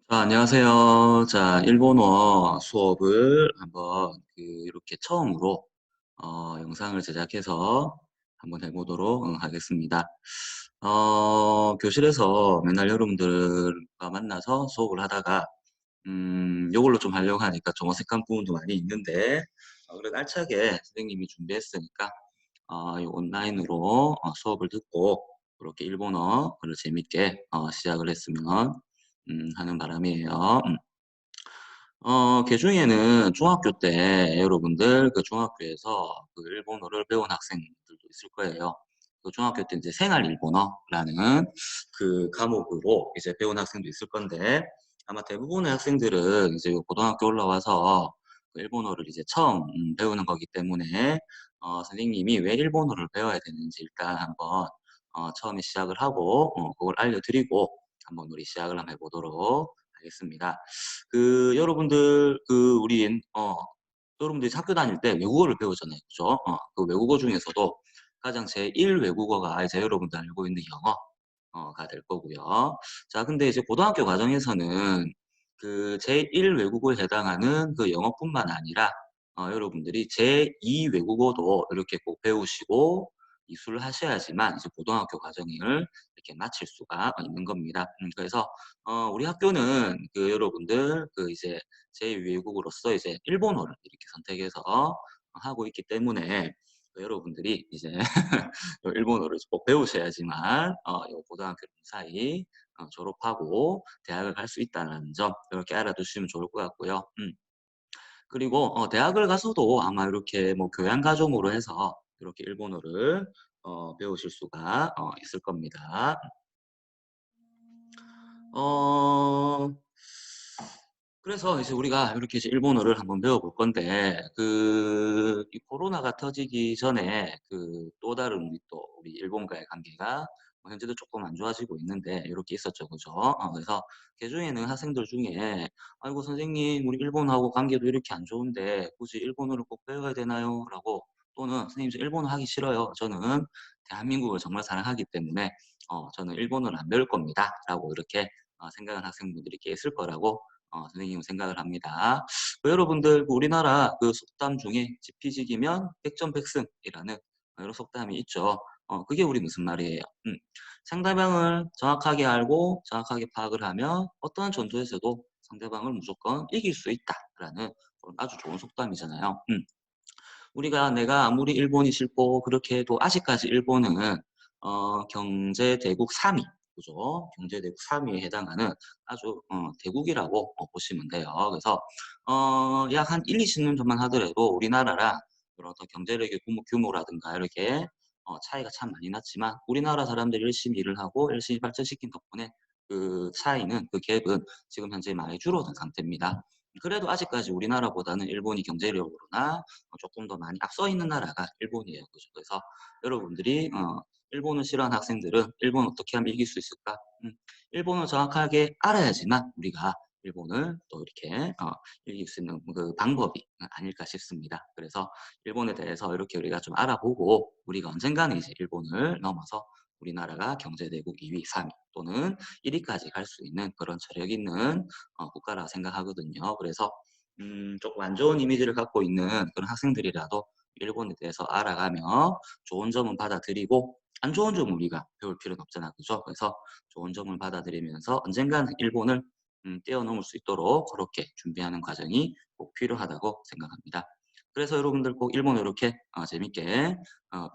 안녕하세요. 자, 일본어 수업을 한번 이렇게 처음으로 영상을 제작해서 한번 해보도록 하겠습니다. 교실에서 맨날 여러분들과 만나서 수업을 하다가 요걸로 좀 하려고 하니까 좀 어색한 부분도 많이 있는데 그래도 알차게 선생님이 준비했으니까 이 온라인으로 수업을 듣고 그렇게 일본어를 재밌게 시작을 했으면 하는 바람이에요. 그중에는 중학교 때 여러분들 그 중학교에서 그 일본어를 배운 학생들도 있을 거예요. 그 중학교 때 이제 생활 일본어라는 그 과목으로 이제 배운 학생도 있을 건데 아마 대부분의 학생들은 이제 고등학교 올라와서 그 일본어를 이제 처음 배우는 거기 때문에 선생님이 왜 일본어를 배워야 되는지 일단 한번 처음에 시작을 하고 그걸 알려드리고 한번 우리 시작을 한번 해보도록 하겠습니다. 여러분들 여러분들이 학교 다닐 때 외국어를 배우잖아요. 그죠? 그 외국어 중에서도 가장 제1 외국어가 이제 여러분들 알고 있는 영어가 될 거고요. 자, 근데 이제 고등학교 과정에서는 그 제1 외국어에 해당하는 그 영어뿐만 아니라 여러분들이 제2 외국어도 이렇게 꼭 배우시고 이수를 하셔야지만 이제 고등학교 과정을 이렇게 마칠 수가 있는 겁니다. 그래서 우리 학교는 그 여러분들 그 이제 제2외국어로서 이제 일본어를 이렇게 선택해서 하고 있기 때문에 여러분들이 이제 일본어를 꼭 배우셔야지만 요 고등학교 무사히 졸업하고 대학을 갈 수 있다는 점 이렇게 알아두시면 좋을 것 같고요. 그리고 대학을 가서도 아마 이렇게 뭐 교양 과정으로 해서 이렇게 일본어를 배우실 수가 있을 겁니다. 어 그래서 이제 우리가 이렇게 이제 일본어를 한번 배워볼 건데 이 코로나가 터지기 전에 또 다른 우리 일본과의 관계가 뭐 현재도 조금 안 좋아지고 있는데 이렇게 있었죠. 그죠? 그래서 그중에는 학생들 중에 "아이고 선생님 우리 일본하고 관계도 이렇게 안 좋은데 굳이 일본어를 꼭 배워야 되나요?" 라고 또는 "선생님 저 일본어 하기 싫어요. 저는 대한민국을 정말 사랑하기 때문에 저는 일본어를 안 배울 겁니다." 라고 이렇게 생각하는 학생분들이 꽤 있을 거라고 선생님은 생각을 합니다. 여러분들 우리나라 그 속담 중에 지피지기면 백전백승이라는 이런 속담이 있죠. 그게 우리 무슨 말이에요? 상대방을 정확하게 알고 정확하게 파악을 하면 어떠한 전투에서도 상대방을 무조건 이길 수 있다라는 그런 아주 좋은 속담이잖아요. 내가 아무리 일본이 싫고 그렇게 해도 아직까지 일본은 경제 대국 3위, 그죠? 경제 대국 3위에 해당하는 아주 대국이라고 보시면 돼요. 그래서 약 한 1-20년 전만 하더라도 우리나라랑 그런 어떤 경제력의 규모라든가 이렇게 차이가 참 많이 났지만 우리나라 사람들이 열심히 일을 하고 열심히 발전시킨 덕분에 그 차이는 그 갭은 지금 현재 많이 줄어든 상태입니다. 그래도 아직까지 우리나라보다는 일본이 경제력으로나 쪼끔 더 많이 앞서 있는 나라가 일본이에요. 그죠? 그래서 여러분들이 일본을 싫어하는 학생들은 '일본 어떻게 하면 이길 수 있을까?' 일본어 정확하게 알아야지만 우리가 일본을 또 이렇게 이길 수 있는 그 방법이 아닐까 싶습니다. 그래서 일본에 대해서 이렇게 우리가 좀 알아보고 우리가 언젠가는 이제 일본을 넘어서 우리나라가 경제대국 2 위, 3위 또는 1 위까지 갈 수 있는 그런 저력 있는 국가라 생각하거든요. 그래서 조금 안 좋은 이미지를 갖고 있는 그런 학생들이라도 일본에 대해서 알아가며 좋은 점은 받아들이고 안 좋은 점은 우리가 배울 필요는 없잖아. 그죠? 그래서 좋은 점을 받아들이면서 언젠가는 일본을 뛰어넘을 수 있도록 그렇게 준비하는 과정이 꼭 필요하다고 생각합니다. 그래서 여러분들 꼭 일본어 이렇게 재밌게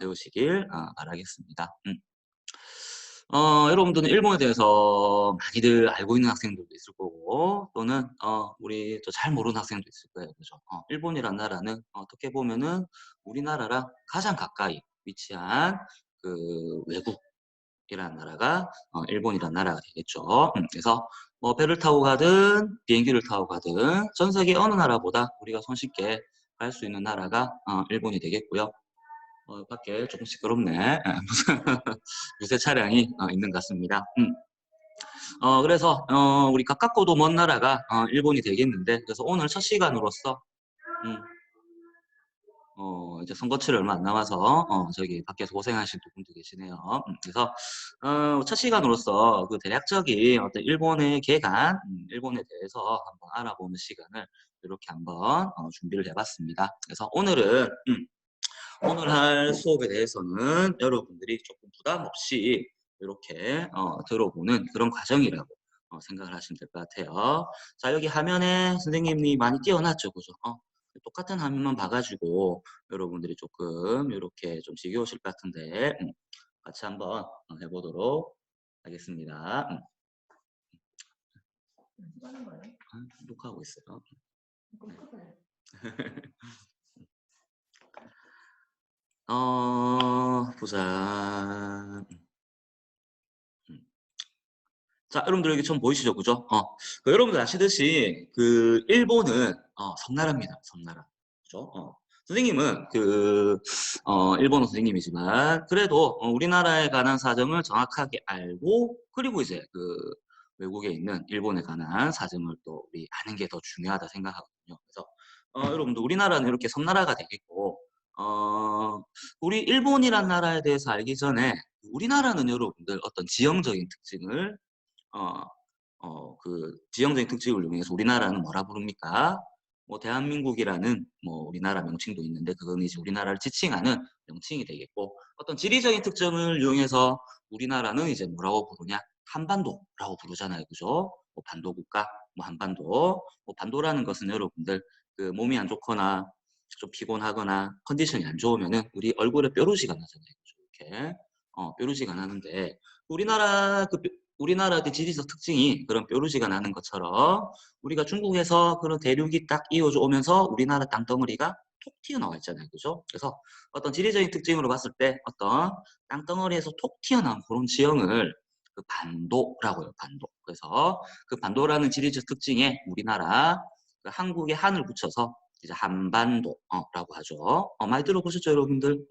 배우시길 바라겠습니다. 여러분들은 일본에 대해서 많이들 알고 있는 학생들도 있을 거고 또는 우리 또 잘 모르는 학생도 있을 거예요. 그죠? 일본이란 나라는 어떻게 보면은 우리나라랑 가장 가까이 위치한 그 외국이라는 나라가 일본이란 나라가 되겠죠. 그래서 뭐 배를 타고 가든 비행기를 타고 가든 전 세계 어느 나라보다 우리가 손쉽게 갈 수 있는 나라가 일본이 되겠고요. 밖에 조금 시끄럽네. 무슨 유세 차량이 있는 것 같습니다. 그래서 우리 가깝고도 먼 나라가 일본이 되겠는데 그래서 오늘 첫 시간으로서 음 이제 선거철이 얼마 안 남아서 저기 밖에서 고생하시는 또 분도 계시네요. 그래서 첫 시간으로서 그 대략적인 어떤 일본의 개간, 일본에 대해서 한번 알아보는 시간을 이렇게 한번 준비를 해봤습니다. 그래서 오늘 할 수업에 대해서는 여러분들이 조금 부담 없이 이렇게 들어보는 그런 과정이라고 생각을 하시면 될 것 같아요. 자, 여기 화면에 선생님이 많이 띄워놨죠, 그죠? 똑같은 화면만 봐가지고 여러분들이 조금 이렇게 좀 지겨우실 것 같은데 같이 한번 해보도록 하겠습니다. 녹화하고 있어요. 보자. 자, 여러분들 여기 처음 보이시죠? 그죠? 여러분들 아시듯이 그 일본은 섬나라입니다. 섬나라. 그죠? 선생님은 일본어 선생님이지만 그래도 우리나라에 관한 사정을 정확하게 알고 그리고 이제 그 외국에 있는 일본에 관한 사정을 또 우리 아는 게 더 중요하다 생각하거든요. 그래서 여러분들 우리나라는 이렇게 섬나라가 되겠고 우리 일본이란 나라에 대해서 알기 전에 우리나라는 여러분들 어떤 지형적인 특징을 어, 그 지형적인 특징을 이용해서 우리나라는 뭐라 부릅니까? 뭐 대한민국이라는 뭐 우리나라 명칭도 있는데 그거는 이제 우리나라를 지칭하는 명칭이 되겠고 어떤 지리적인 특징을 이용해서 우리나라는 이제 뭐라고 부르냐? 한반도라고 부르잖아요. 그죠? 뭐 반도 국가, 뭐 한반도. 뭐 반도라는 것은 여러분들 그 몸이 안 좋거나 좀 피곤하거나 컨디션이 안 좋으면은 우리 얼굴에 뾰루지가 나잖아요. 그죠? 이렇게. 뾰루지가 나는데 우리나라 그 지리적 특징이 그런 뾰루지가 나는 것처럼 우리가 중국에서 그런 대륙이 딱 이어져 오면서 우리나라 땅덩어리가 톡 튀어나와 있잖아요. 그죠? 그래서 어떤 지리적인 특징으로 봤을 때 어떤 땅덩어리에서 톡 튀어나온 그런 지형을 그 반도라고 해요. 반도. 그래서 그 반도라는 지리적 특징에 우리나라 그 한국에 한을 붙여서 이제 한반도라고 하죠. 많이 들어보셨죠, 여러분들?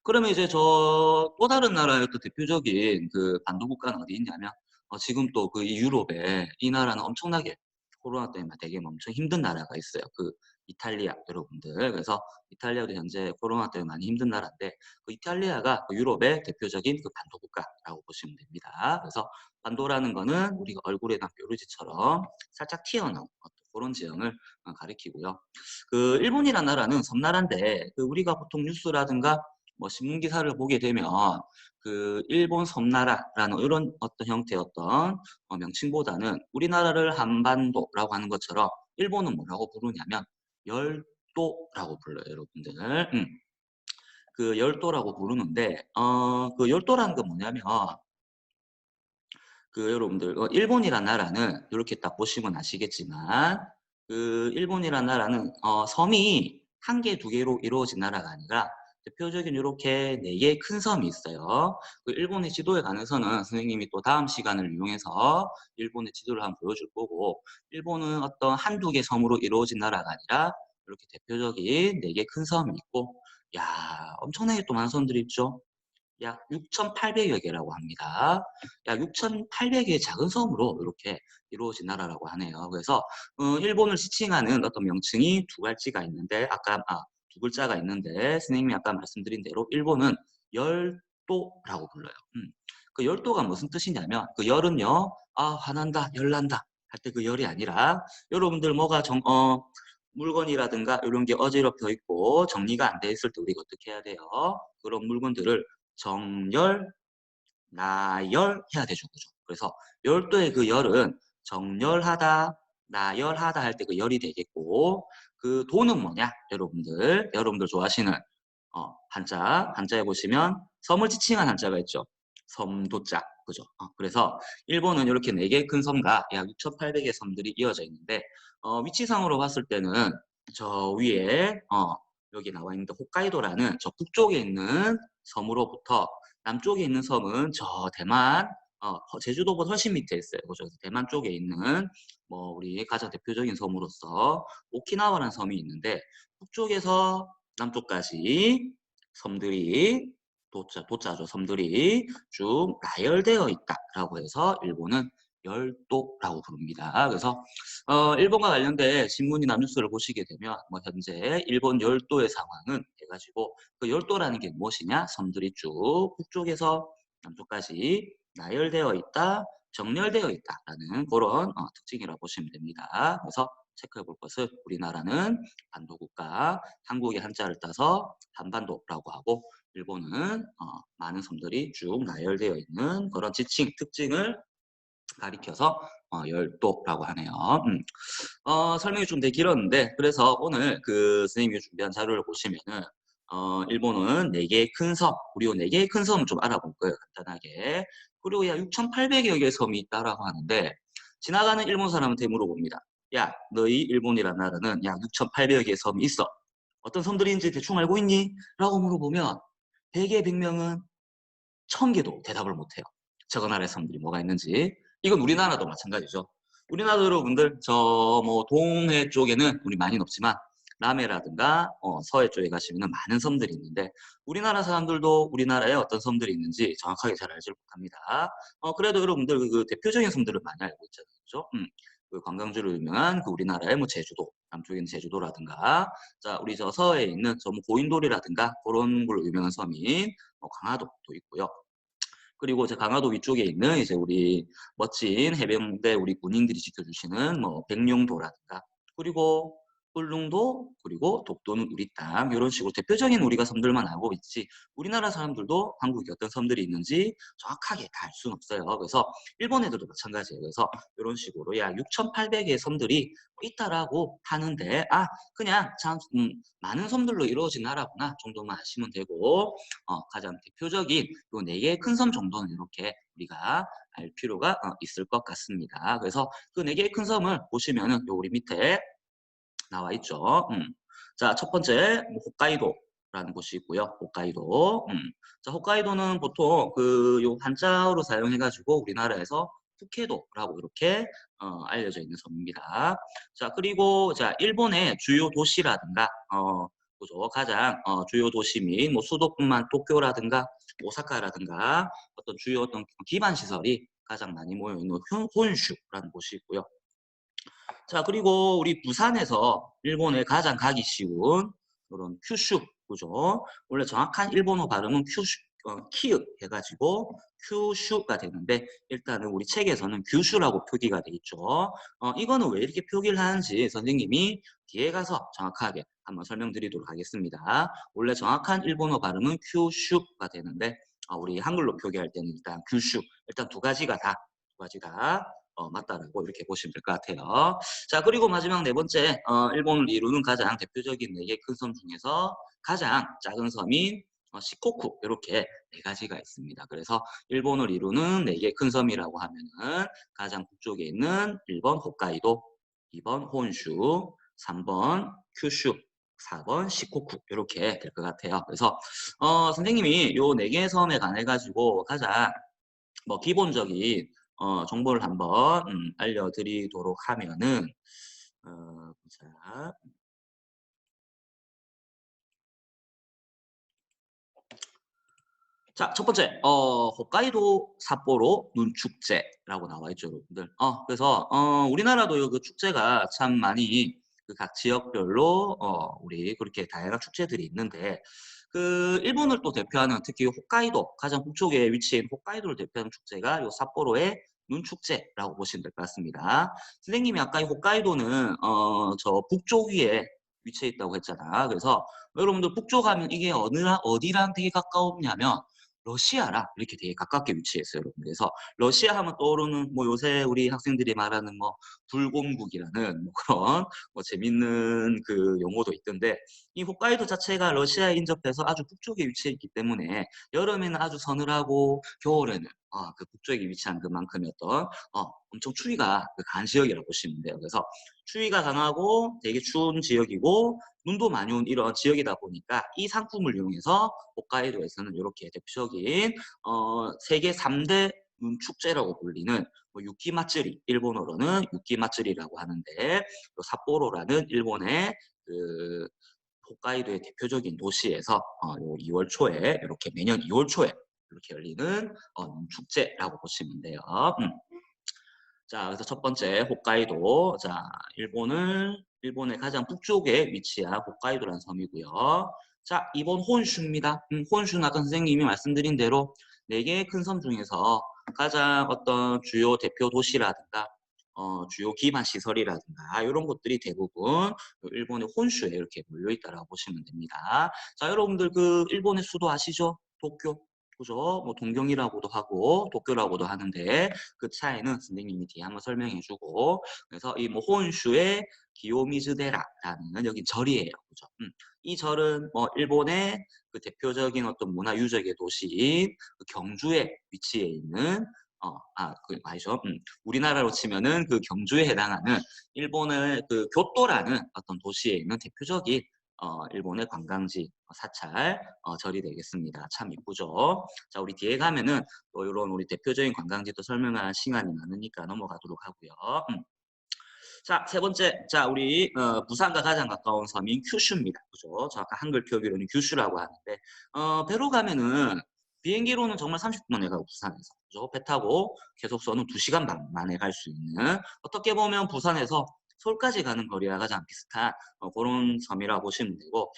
그러면 이제 저 또 다른 나라의 또 대표적인 그 반도 국가는 어디 있냐면 지금 또 그 유럽에 이 나라는 엄청나게 코로나 때문에 되게 엄청 힘든 나라가 있어요. 그 이탈리아 여러분들. 그래서 이탈리아도 현재 코로나 때문에 많이 힘든 나라인데 그 이탈리아가 그 유럽의 대표적인 그 반도 국가라고 보시면 됩니다. 그래서 반도라는 거는 우리가 얼굴에 난 뾰루지처럼 살짝 튀어나온 어떤 그런 지형을 가리키고요. 그 일본이라는 나라는 섬나라인데 그 우리가 보통 뉴스라든가 뭐 신문 기사를 보게 되면 그 일본 섬나라라는 이런 어떤 형태의 어떤 명칭보다는 우리나라를 한반도라고 하는 것처럼 일본은 뭐라고 부르냐면 열도라고 불러요, 여러분들. 그 열도라고 부르는데 그 열도라는 건 뭐냐면 그 여러분들 일본이란 나라는 이렇게 딱 보시면 아시겠지만 그 일본이란 나라는 섬이 한 개, 두 개로 이루어진 나라가 아니라 대표적인 이렇게 네 개의 큰 섬이 있어요. 그 일본의 지도에 관해서는 선생님이 또 다음 시간을 이용해서 일본의 지도를 한번 보여줄 거고 일본은 어떤 한두 개 섬으로 이루어진 나라가 아니라 이렇게 대표적인 네 개 큰 섬이 있고 야 엄청나게 또 많은 섬들이 있죠. 약 6,800여 개라고 합니다. 약 6,800개의 작은 섬으로 이렇게 이루어진 나라라고 하네요. 그래서 일본을 지칭하는 어떤 명칭이 두 글자가 있는데 선생님이 아까 말씀드린 대로 일본은 열도라고 불러요. 그 열도가 무슨 뜻이냐면 그 열은요, 화난다, 열난다 할 때 그 열이 아니라 여러분들 물건이라든가 이런 게 어지럽혀 있고 정리가 안 돼 있을 때 우리가 어떻게 해야 돼요? 그런 물건들을 정열, 나열해야 되죠. 그죠? 그래서 열도의 그 열은 정열하다, 나열하다 할 때 그 열이 되겠고 그 도는 뭐냐? 여러분들 좋아하시는 한자에 보시면 섬을 지칭한 한자가 있죠. 섬도자. 그죠? 그래서 일본은 이렇게 4개의 큰 섬과 약 6,800의 섬들이 이어져 있는데 위치상으로 봤을 때는 저 위에 여기 나와 있는 홋카이도라는 저 북쪽에 있는 섬으로부터 남쪽에 있는 섬은 저 대만, 제주도보다 훨씬 밑에 있어요. 그죠? 대만 쪽에 있는 뭐 우리 가장 대표적인 섬으로서 오키나와라는 섬이 있는데 북쪽에서 남쪽까지 섬들이 도자죠. 섬들이 쭉 나열되어 있다라고 해서 일본은 열도라고 부릅니다. 그래서 일본과 관련된 신문이나 뉴스를 보시게 되면 뭐 현재 일본 열도의 상황은 해가지고 그 열도라는 게 무엇이냐? 섬들이 쭉 북쪽에서 남쪽까지 나열되어 있다, 정렬되어 있다라는 그런 특징이라고 보시면 됩니다. 그래서 체크해 볼 것은 우리나라는 반도국가, 한국의 한자를 따서 한반도라고 하고 일본은 많은 섬들이 쭉 나열되어 있는 그런 지칭, 특징을 가리켜서 열도라고 하네요. 설명이 좀 되게 길었는데 그래서 오늘 그 선생님이 준비한 자료를 보시면은 일본은 4개의 큰 섬, 우리 요 4개의 큰 섬을 좀 알아볼 거예요. 간단하게. 그리고 약 6,800여 개의 섬이 있다라고 하는데 지나가는 일본 사람한테 물어봅니다. 야, 너희 일본이라는 나라는 약 6,800여 개의 섬이 있어. 어떤 섬들인지 대충 알고 있니? 라고 물어보면 100개, 100명은 1000개도 대답을 못해요. 저거 나라의 섬들이 뭐가 있는지. 이건 우리나라도 마찬가지죠. 우리나라 여러분들 저 뭐 동해 쪽에는 우리 많이 없지만 남해라든가 서해 쪽에 가시면 많은 섬들이 있는데 우리나라 사람들도 우리나라에 어떤 섬들이 있는지 정확하게 잘 알지 못합니다. 그래도 여러분들 그 대표적인 섬들을 많이 알고 있잖아요. 그죠? 그 관광지로 유명한 그 우리나라의 뭐 제주도, 남쪽에 있는 제주도라든가 자, 우리 저 서해에 있는 저 뭐 고인돌이라든가 그런 걸로 유명한 섬인 강화도도 있고요. 그리고 제 강화도 위쪽에 있는 이제 우리 멋진 해병대 우리 군인들이 지켜주시는 뭐 백령도라든가 그리고 울릉도 그리고 독도는 우리 땅 이런 식으로 대표적인 우리가 섬들만 알고 있지 우리나라 사람들도 한국에 어떤 섬들이 있는지 정확하게 다 알 수는 없어요. 그래서 일본 애들도 마찬가지예요. 그래서 이런 식으로 약 6,800개의 섬들이 있다라고 하는데 그냥 참 많은 섬들로 이루어진 나라구나 정도만 아시면 되고 가장 대표적인 요 4개의 큰 섬 정도는 이렇게 우리가 알 필요가 있을 것 같습니다. 그래서 그 4개의 큰 섬을 보시면은 요 우리 밑에 나와 있죠. 자, 첫 번째 뭐 홋카이도라는 곳이 있고요. 홋카이도. 자, 홋카이도는 보통 그 요 한자어로 사용해 가지고 우리나라에서 홋케도라고 이렇게 알려져 있는 섬입니다. 자, 그리고 자, 일본의 주요 도시라든가 그죠? 가장 주요 도시 및 뭐 수도뿐만 도쿄라든가 오사카라든가 어떤 주요 어떤 기반 시설이 가장 많이 모여 있는 혼슈라는 곳이 있고요. 자, 그리고 우리 부산에서 일본에 가장 가기 쉬운 그런 큐슈, 그죠? 원래 정확한 일본어 발음은 큐슈, 키읔 해가지고 큐슈가 되는데 일단은 우리 책에서는 규슈라고 표기가 돼 있죠. 이거는 왜 이렇게 표기를 하는지 선생님이 뒤에 가서 정확하게 한번 설명드리도록 하겠습니다. 원래 정확한 일본어 발음은 큐슈가 되는데 우리 한글로 표기할 때는 일단 규슈, 일단 두 가지 다 맞다라고 이렇게 보시면 될 것 같아요. 자, 그리고 마지막 네 번째, 일본을 이루는 가장 대표적인 4개 큰 섬 중에서 가장 작은 섬인 시코쿠 이렇게 4가지가 있습니다. 그래서 일본을 이루는 4개 큰 섬이라고 하면은 가장 북쪽에 있는 1번 홋카이도, 2번 혼슈, 3번 큐슈, 4번 시코쿠 이렇게 될 것 같아요. 그래서 선생님이 요 4개 섬에 관해 가지고 가장 뭐 기본적인 정보를 한번 알려드리도록 하면은 보자. 자, 첫 번째, 홋카이도 삿포로 눈축제라고 나와 있죠, 여러분들. 그래서 우리나라도 요 그 축제가 참 많이 그 각 지역별로 우리 그렇게 다양한 축제들이 있는데 그 일본을 또 대표하는 특히 홋카이도 가장 북쪽에 위치한 홋카이도를 대표하는 축제가 요 삿포로의 눈축제라고 보시면 될 것 같습니다. 선생님이 아까 이 홋카이도는 저 북쪽 위에 위치해 있다고 했잖아. 그래서 여러분들 북쪽 하면 이게 어디랑 되게 가까웠냐면 러시아랑 이렇게 되게 가깝게 위치해 있어요, 여러분. 그래서 러시아 하면 떠오르는 뭐 요새 우리 학생들이 말하는 뭐 불공국이라는 뭐 그런 뭐 재밌는 그 용어도 있던데 이 홋카이도 자체가 러시아에 인접해서 아주 북쪽에 위치해 있기 때문에 여름에는 아주 서늘하고 겨울에는 그 북쪽에 위치한 그만큼의 어떤 엄청 추위가 그 강한 지역이라고 보시면 돼요. 그래서 추위가 강하고 되게 추운 지역이고 눈도 많이 온 이런 지역이다 보니까 이 상품을 이용해서 홋카이도에서는 이렇게 대표적인 세계 3대 눈 축제라고 불리는 뭐 유키 마츠리, 일본어로는 유키 마츠리라고 하는데 삿포로라는 일본의 그 홋카이도의 대표적인 도시에서 요 2월 초에 이렇게 매년 2월 초에 이렇게 열리는 축제라고 보시면 돼요. 자, 그래서 첫 번째 홋카이도. 자, 일본의 가장 북쪽에 위치한 홋카이도라는 섬이고요. 자, 이번 혼슈입니다. 혼슈는 아까 선생님이 말씀드린 대로 4개의 큰 섬 중에서 가장 어떤 주요 대표 도시라든가 주요 기반 시설이라든가 이런 것들이 대부분 일본의 혼슈에 이렇게 몰려 있다라고 보시면 됩니다. 자, 여러분들 그 일본의 수도 아시죠? 도쿄. 그죠? 뭐 동경이라고도 하고 도쿄라고도 하는데 그 차이는 선생님이 뒤에 한번 설명해주고 그래서 이 뭐 혼슈의 기요미즈데라라는 여기 절이에요. 그죠? 이 절은 뭐 일본의 그 대표적인 어떤 문화 유적의 도시인 그 경주에 위치해 있는 그 아니죠. 우리나라로 치면은 그 경주에 해당하는 일본의 그 교토라는 어떤 도시에 있는 대표적인 일본의 관광지 사찰 절이 되겠습니다. 참 이쁘죠. 자, 우리 뒤에 가면은 또 이런 우리 대표적인 관광지도 설명할 시간이 많으니까 넘어가도록 하고요. 자, 세 번째. 자, 우리 부산과 가장 가까운 섬인 큐슈입니다. 그죠? 저 아까 한글 표기로는 규슈라고 하는데 배로 가면은 비행기로는 정말 30분 만에 가고 부산에서. 그죠? 배 타고 계속서는 2시간 반 만에 갈 수 있는 어떻게 보면 부산에서 서울까지 가는 거리와 가장 비슷한 그런 섬이라고 보시면 되고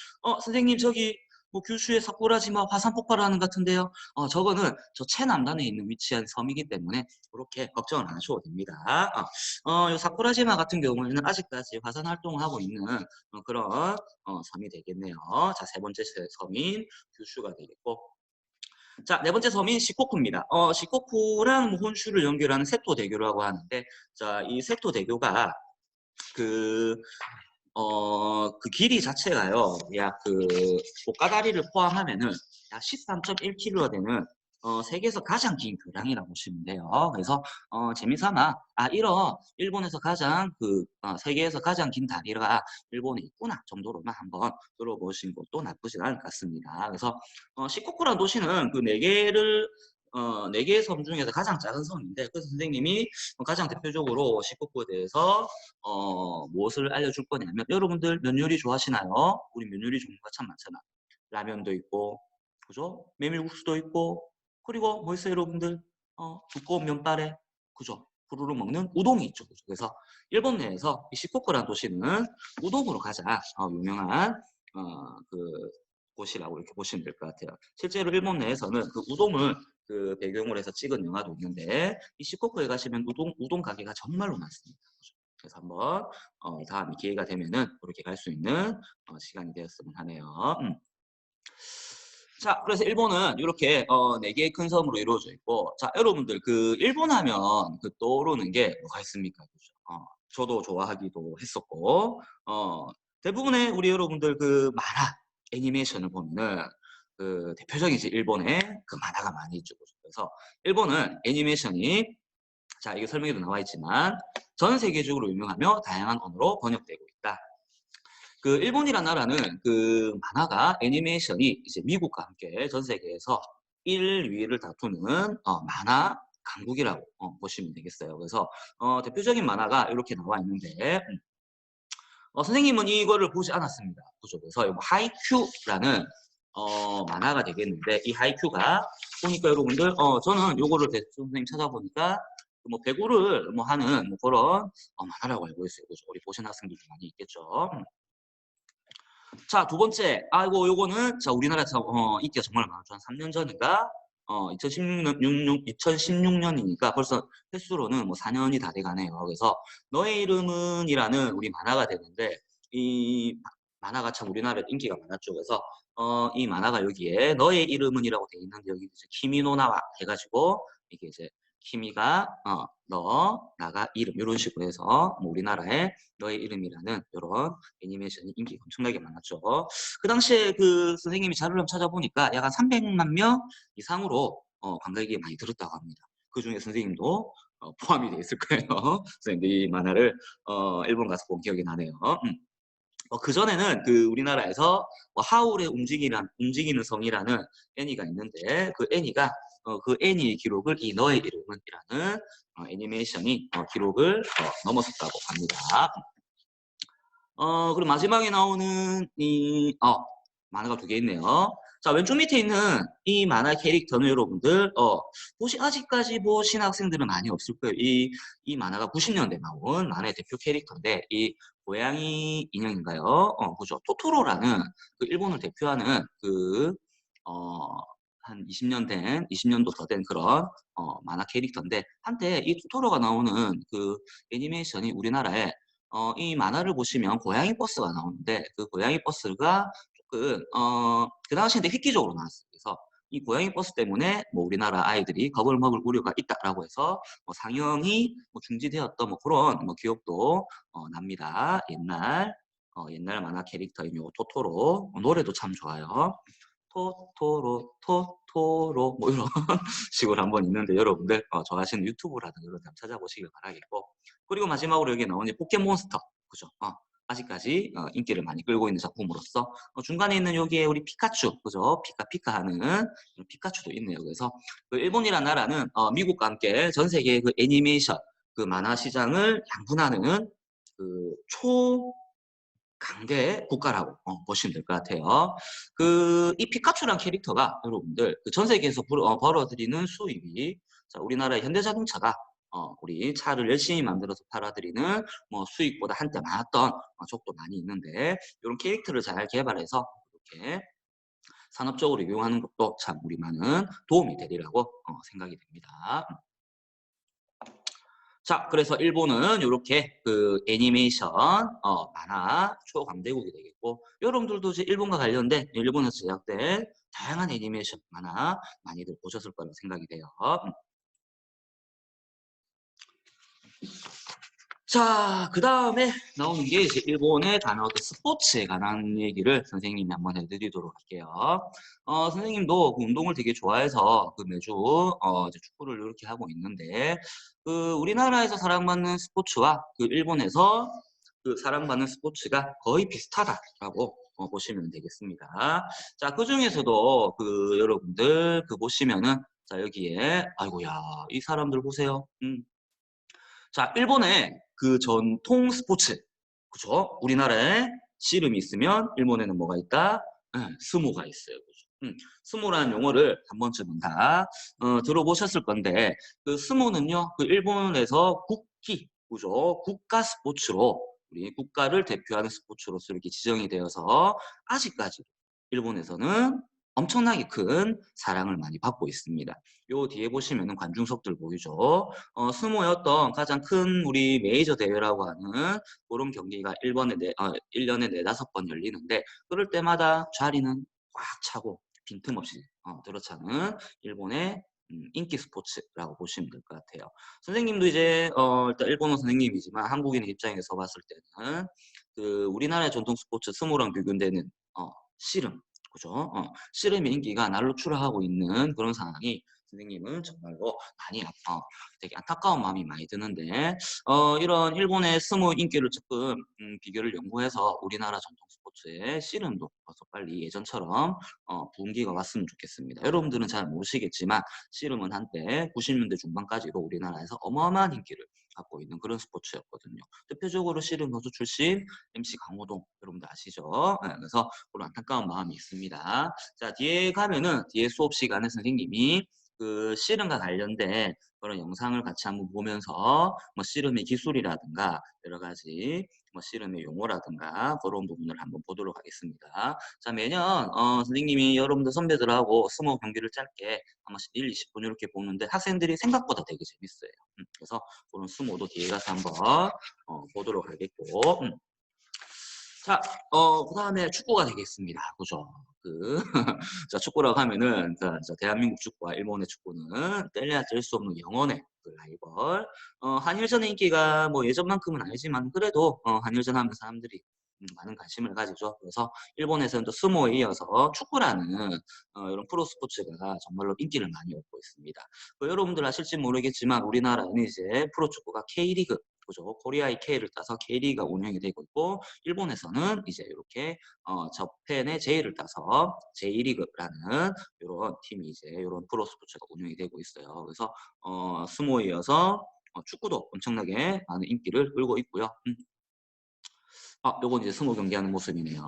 선생님 저기 뭐 규슈에 사쿠라지마 화산 폭발하는 것 같은데요. 저거는 저 최남단에 있는 위치한 섬이기 때문에 그렇게 걱정을 안 하셔도 됩니다. 요 사쿠라지마 같은 경우에는 아직까지 화산 활동을 하고 있는 그런 섬이 되겠네요. 자, 세 번째 섬인 규슈가 되겠고. 자, 네 번째 섬인 시코쿠입니다. 시코쿠랑 뭐 혼슈를 연결하는 세토 대교라고 하는데, 자, 이 세토 대교가 그 그 길이 자체가요, 약 고가다리를 포함하면은 약 13.1km가 되는 세계에서 가장 긴 교량이라고 보시면 돼요. 그래서 재미삼아 이런 일본에서 가장 세계에서 가장 긴 다리가 일본에 있구나 정도로만 한번 들어보신 것도 나쁘진 않을 것 같습니다. 그래서 시코쿠라는 도시는 그 네 개의 섬 중에서 가장 작은 섬인데 그래서 선생님이 가장 대표적으로 시코쿠에 대해서 무엇을 알려줄 거냐면 여러분들 면 요리 좋아하시나요? 우리 면 요리 종류가 참 많잖아. 라면도 있고 그죠? 메밀국수도 있고 그리고 뭐 있어요 여러분들? 두꺼운 면발에 그죠? 후루룩 먹는 우동이 있죠. 그죠? 그래서 일본 내에서 이 시코쿠라는 도시는 우동으로 가장 유명한 그 곳이라고 이렇게 보시면 될 것 같아요. 실제로 일본 내에서는 그 우동을 그 배경으로 해서 찍은 영화도 있는데 이 시코쿠에 가시면 우동 가게가 정말로 많습니다. 그래서 한번 다음 기회가 되면은 그렇게 갈 수 있는 시간이 되었으면 하네요. 자, 그래서 일본은 이렇게 4개의 큰 섬으로 이루어져 있고, 자, 여러분들 그 일본 하면 그 떠오르는 게 뭐가 있습니까? 그죠? 저도 좋아하기도 했었고, 대부분의 우리 여러분들 그 만화 애니메이션을 보면은 그 대표적인 이제 일본의 그 만화가 많이 있죠. 그래서 일본은 애니메이션이 자, 이게 설명에도 나와 있지만 전 세계적으로 유명하며 다양한 언어로 번역되고 있다. 그 일본이란 나라는 그 만화가 애니메이션이 이제 미국과 함께 전 세계에서 1, 2위를 다투는 만화 강국이라고 보시면 되겠어요. 그래서 대표적인 만화가 이렇게 나와 있는데 선생님은 이거를 보지 않았습니다. 그죠? 그래서 하이큐라는 만화가 되겠는데 이 하이큐가 보니까 여러분들 저는 요거를 선생님 찾아보니까 뭐 배구를 뭐 하는 뭐 그런 만화라고 알고 있어요. 그죠? 우리 보신 학생들도 많이 있겠죠. 자, 두 번째. 요거는 자, 우리나라에서 인기가 정말 많았죠. 한 3년 전인가? 2016년이니까 벌써 횟수로는 뭐 4년이 다 돼가네요. 그래서 너의 이름은이라는 우리 만화가 되는데 이 만화가 참 우리나라에 인기가 많았죠. 그래서 이 만화가 여기에 너의 이름은이라고 돼 있는데 여기 이제 키미노나와 해가지고 이게 이제 키미가 너, 나가 이름 이런 식으로 해서 뭐 우리나라에 너의 이름이라는 이런 애니메이션이 인기가 엄청나게 많았죠. 그 당시에 그 선생님이 자료를 찾아보니까 약 한 300만 명 이상으로 관객이 많이 들었다고 합니다. 그 중에 선생님도 포함이 돼 있을 거예요. 선생님 이 만화를 일본 가서 본 기억이 나네요. 그 전에는 그 우리나라에서 하울의 움직이는 성이라는 애니가 있는데 그 애니가 그 애니의 기록을 이 너의 이름은이라는 애니메이션이 기록을 넘어섰다고 합니다. 그리고 마지막에 나오는 이 만화가 2개 있네요. 자, 왼쪽 밑에 있는 이 만화 캐릭터는 여러분들, 아직까지 보신 학생들은 많이 없을 거예요. 이 만화가 90년대 나온 만화의 대표 캐릭터인데, 이 고양이 인형인가요? 그죠. 토토로라는 그 일본을 대표하는 어, 한 20년도 더 된 그런, 만화 캐릭터인데, 한때 이 토토로가 나오는 그 애니메이션이 우리나라에, 이 만화를 보시면 고양이 버스가 나오는데, 그 고양이 버스가 그 당시에 획기적으로 나왔어요. 그래서 이 고양이 버스 때문에 뭐 우리나라 아이들이 겁을 먹을 우려가 있다라고 해서 뭐 상영이 뭐 중지되었던 뭐 그런 뭐 기억도 납니다. 옛날 만화 캐릭터인 요 토토로 노래도 참 좋아요. 토토로 뭐 이런 식으로 한번 있는데 여러분들 좋아하시는 유튜브라든가 이런 데 한번 찾아보시길 바라겠고, 그리고 마지막으로 여기 나오는 포켓몬스터, 그죠? 아직까지 인기를 많이 끌고 있는 작품으로서 중간에 있는 여기에 우리 피카츄, 그죠? 피카피카 하는 피카츄도 있네요. 그래서 그 일본이라는 나라는 미국과 함께 전 세계 그 애니메이션 그 만화 시장을 양분하는 그 강대 국가라고 보시면 될 것 같아요. 이 피카츄란 캐릭터가 여러분들 그전 세계에서 벌어들이는 수입이, 자, 우리나라의 현대자동차가 우리 차를 열심히 만들어서 팔아들이는 뭐 수익보다 한때 많았던 적도 많이 있는데, 이런 캐릭터를 잘 개발해서 이렇게 산업적으로 이용하는 것도 참 우리만은 도움이 되리라고 생각이 됩니다. 자, 그래서 일본은 이렇게 그 애니메이션, 만화 초강대국이 되겠고, 여러분들도 이제 일본과 관련된 일본에서 제작된 다양한 애니메이션, 만화 많이들 보셨을 거라고 생각이 돼요. 자, 그 다음에 나오는 게 이제 일본의 단어 스포츠에 관한 얘기를 선생님이 한번 해드리도록 할게요. 선생님도 그 운동을 되게 좋아해서 그 매주 이제 축구를 이렇게 하고 있는데, 그 우리나라에서 사랑받는 스포츠와 그 일본에서 그 사랑받는 스포츠가 거의 비슷하다라고 보시면 되겠습니다. 자, 그 중에서도 그 여러분들 그 보시면은, 자, 여기에 아이고야, 이 사람들 보세요. 자, 일본의 그 전통 스포츠, 그죠? 우리나라에 씨름이 있으면 일본에는 뭐가 있다? 스모가 있어요. 그죠? 스모라는 용어를 한 번쯤은 다 들어보셨을 건데, 그 스모는요, 그 일본에서 그죠? 국가 스포츠로, 우리 국가를 대표하는 스포츠로서 이렇게 지정이 되어서 아직까지 일본에서는 엄청나게 큰 사랑을 많이 받고 있습니다. 요 뒤에 보시면은 관중석들 보이죠? 스모의 어떤 가장 큰 우리 메이저 대회라고 하는 그런 경기가 1년에 4~5번 열리는데, 그럴 때마다 자리는 꽉 차고 빈틈없이 들어차는 일본의 인기 스포츠라고 보시면 될 것 같아요. 선생님도 이제 일단 일본어 선생님이지만 한국인의 입장에서 봤을 때는 그 우리나라의 전통 스포츠 스모랑 비교되는 씨름, 그죠? 씨름의 인기가 날로 추락하고 있는 그런 상황이 선생님은 정말로 많이 되게 안타까운 마음이 많이 드는데, 이런 일본의 스모 인기를 조금 비교를 연구해서 우리나라 전통 스포츠의 씨름도 벌써 빨리 예전처럼 부흥기가 왔으면 좋겠습니다. 여러분들은 잘 모르시겠지만 씨름은 한때 90년대 중반까지도 우리나라에서 어마어마한 인기를 갖고 있는 그런 스포츠였거든요. 대표적으로 씨름 선수 출신 MC 강호동, 여러분들 아시죠? 네, 그래서 그런 안타까운 마음이 있습니다. 자, 뒤에 가면은 뒤에 수업 시간에 선생님이 그 씨름과 관련된 그런 영상을 같이 한번 보면서 뭐 씨름의 기술이라든가 여러 가지 뭐 씨름의 용어라든가 그런 부분을 한번 보도록 하겠습니다. 자, 매년 선생님이 여러분들 선배들하고 스모 경기를 짧게 한 번씩 1, 20분 이렇게 보는데 학생들이 생각보다 되게 재밌어요. 그래서 그런 스모도 뒤에 가서 한번 보도록 하겠고, 자, 그 다음에 축구가 되겠습니다. 그죠? 자, 축구라고 하면은, 대한민국 축구와 일본의 축구는 뗄래야 뗄 수 없는 영원의 그 라이벌. 한일전의 인기가 뭐 예전만큼은 아니지만, 그래도, 한일전 하면 사람들이 많은 관심을 가지죠. 그래서 일본에서는 또 스모에 이어서 축구라는 이런 프로 스포츠가 정말로 인기를 많이 얻고 있습니다. 여러분들 아실지 모르겠지만 우리나라는 이제 프로 축구가 K리그, 그죠? 코리아의 K를 따서 K리그가 운영이 되고 있고, 일본에서는 이제 이렇게 저펜의 J를 따서 J리그라는 이런 팀이 이제 이런 프로 스포츠가 운영이 되고 있어요. 그래서 스모에 이어서 축구도 엄청나게 많은 인기를 끌고 있고요. 요건 이제 스모 경기하는 모습이네요.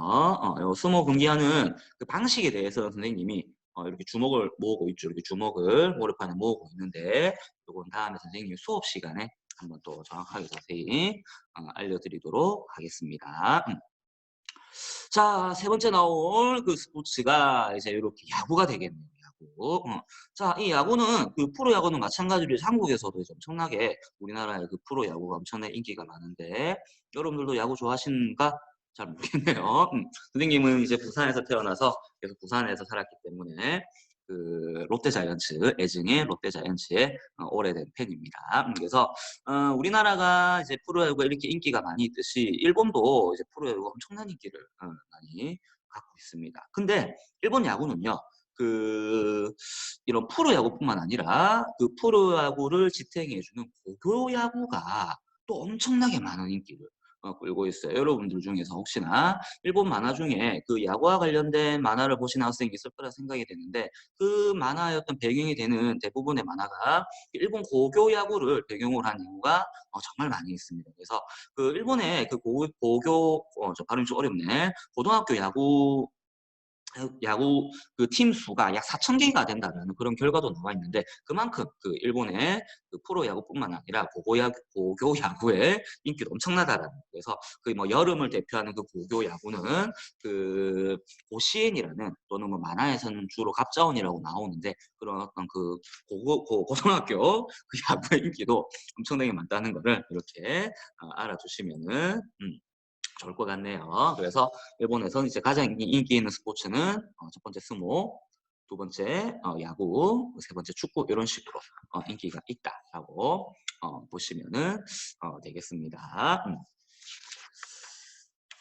요 스모 경기하는 그 방식에 대해서 선생님이 이렇게 주먹을 모으고 있죠. 이렇게 주먹을 모래판에 모으고 있는데 요건 다음에 선생님이 수업 시간에 한번 또 정확하게 자세히 알려드리도록 하겠습니다. 자, 세 번째 나올 그 스포츠가 이제 이렇게 야구가 되겠네요. 야구. 자, 이 야구는 그 프로야구는 마찬가지로 한국에서도 이제 엄청나게 우리나라의 그 프로야구가 엄청나게 인기가 많은데 여러분들도 야구 좋아하시는가? 잘 모르겠네요. 선생님은 이제 부산에서 태어나서 계속 부산에서 살았기 때문에 그 롯데자이언츠, 애증의 롯데자이언츠의 오래된 팬입니다. 그래서 우리나라가 이제 프로야구가 이렇게 인기가 많이 있듯이 일본도 이제 프로야구가 엄청난 인기를 많이 갖고 있습니다. 근데 일본 야구는요. 그 이런 프로야구뿐만 아니라 그 프로야구를 지탱해 주는 고교야구가 또 엄청나게 많은 인기를 끌고 있어요. 여러분들 중에서 혹시나 일본 만화 중에 그 야구와 관련된 만화를 보신 학생이 있을 거라 생각이 되는데 그 만화의 어떤 배경이 되는 대부분의 만화가 일본 고교 야구를 배경으로 한 야구가 정말 많이 있습니다. 그래서 그 일본의 그 고교 저 발음이 좀 어렵네. 고등학교 야구 그 팀 수가 약 4천 개가 된다라는 그런 결과도 나와 있는데 그만큼 그 일본의 그 프로야구뿐만 아니라 고교 야구의 인기도 엄청나다라는 거예요. 그래서 그 뭐 여름을 대표하는 그 고교 야구는 그 고시엔이라는 또는 뭐 만화에서는 주로 갑자원이라고 나오는데 그런 어떤 그 고등학교 그 야구의 인기도 엄청나게 많다는 거를 이렇게 알아두시면은 좋을 것 같네요. 그래서 일본에서는 이제 가장 인기 있는 스포츠는 첫 번째 스모, 두 번째 야구, 세 번째 축구 이런 식으로 인기가 있다라고 보시면은 되겠습니다.